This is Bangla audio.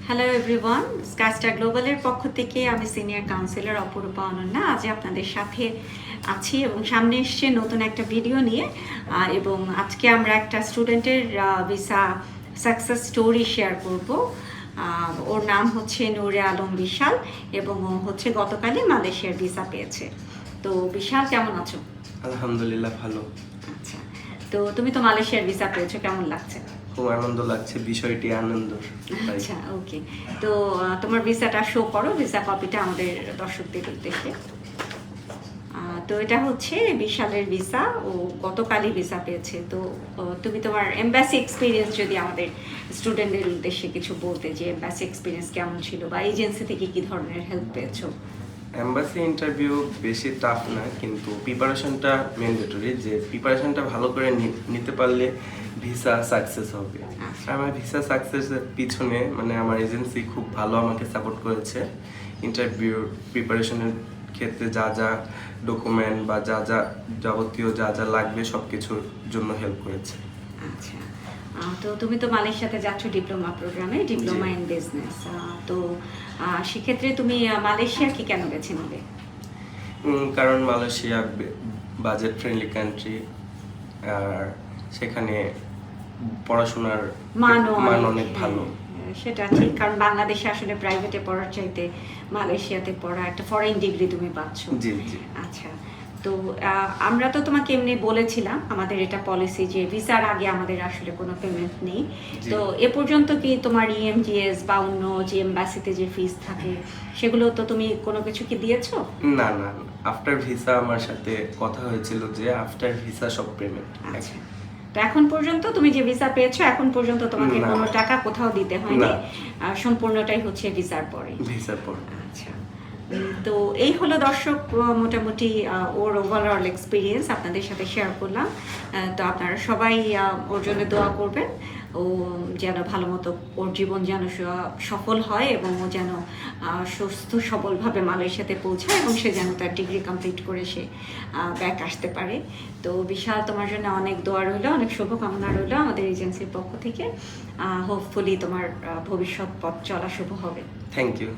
হ্যালো এভরিওয়ান, স্কাইস্টার গ্লোবালের পক্ষ থেকে আমি সিনিয়র কাউন্সিলর অপরূপা অনন্যা আজ আপনাদের সাথে আছি এবং সামনে এসছে নতুন একটা ভিডিও নিয়ে। এবং আজকে আমরা একটা স্টুডেন্টের ভিসা সাকসেস স্টোরি শেয়ার করব। ওর নাম হচ্ছে নূরে আলম বিশাল এবং ও হচ্ছে গতকালই মালয়েশিয়ার ভিসা পেয়েছে। তো বিশাল, কেমন আছো? আলহামদুলিল্লাহ ভালো। আচ্ছা, তো তুমি তো মালয়েশিয়ার ভিসা পেয়েছো, কেমন লাগছে? খুব আনন্দ লাগছে, বিষয়টি আনন্দ। আচ্ছা, ওকে। তো তোমার ভিসাটা শো করো, ভিসা কপিটা আমাদের দর্শকদের উদ্দেশ্যে। তো এটা হচ্ছে বিশালের ভিসা, ও গতকালই ভিসা পেয়েছে। তো তুমি তোমার এমবাসি এক্সপিরিয়েন্স যদি আমাদের স্টুডেন্টদের উদ্দেশ্যে কিছু বলতে, যে এমবাসি এক্সপিরিয়েন্স কেমন ছিল বা এজেন্সি থেকে কি ধরনের হেল্প পেয়েছো? এমবাসি ইন্টারভিউ বেশি টাফ না, কিন্তু প্রিপারেশনটা ম্যান্ডেটরি। যে প্রিপারেশনটা ভালো করে নিতে পারলে ভিসা সাকসেস হবে। আমার ভিসা সাকসেসের পিছনে আমার এজেন্সি খুব ভালো আমাকে সাপোর্ট করেছে। ইন্টারভিউ প্রিপারেশনের ক্ষেত্রে যা যা ডকুমেন্ট বা যা যা যাবতীয় যা যা লাগবে সব কিছুর জন্য হেল্প করেছে। আচ্ছা, তো তুমি তো মালয়েশিয়াতে যাচ্ছ ডিপ্লোমা প্রোগ্রামে, ডিপ্লোমা ইন বিজনেস। তো সেক্ষেত্রে তুমি মালয়েশিয়া কি কেন বেছে নিলে? কারণ মালয়েশিয়া বাজেট ফ্রেন্ডলি কান্ট্রি, আর সেখানে পড়াশোনার মান অনেক ভালো। সেটা ঠিক, কারণ বাংলাদেশে আসলে প্রাইভেটে পড়ার চাইতে মালয়েশিয়াতে পড়া একটা ফরেন ডিগ্রি তুমি পাচ্ছ। জি জি। আচ্ছা, তো আমরা তো তোমাকে এমনি বলেছিলাম আমাদের এটা পলিসি যে ভিসার আগে আমাদের আসলে কোনো পেমেন্ট নেই। তো এ পর্যন্ত কি তোমার ইএমজিএস বা অন্য যে এমবাসিতে যে ফিস থাকে সেগুলো তো তুমি কোনো কিছু কি দিয়েছো? না না, আফটার ভিসা আমার সাথে কথা হয়েছিল যে আফটার ভিসা সব পেমেন্ট। আচ্ছা, তো এখন পর্যন্ত তুমি যে ভিসা পেয়েছো এখন পর্যন্ত তোমাকে কোনো টাকা কোথাও দিতে হয়নি, সম্পূর্ণটাই হচ্ছে ভিসার পরে। ভিসার পর। আচ্ছা, তো এই হলো দর্শক মোটামুটি ওর ওভারঅল এক্সপিরিয়েন্স আপনাদের সাথে শেয়ার করলাম। তো আপনারা সবাই ওর জন্য দোয়া করবেন, ও যেন ভালো মতো ওর জীবন যেন সফল হয় এবং ও যেন সুস্থ সবলভাবে মালয়েশিয়াতে পৌঁছায় এবং সে যেন তার ডিগ্রি কমপ্লিট করে সে ব্যাক আসতে পারে। তো বিশাল, তোমার জন্য অনেক দোয়া রইলো, অনেক শুভকামনা রইলো আমাদের এজেন্সির পক্ষ থেকে। হোপফুলি তোমার ভবিষ্যৎ পথ চলা শুভ হবে। Thank you.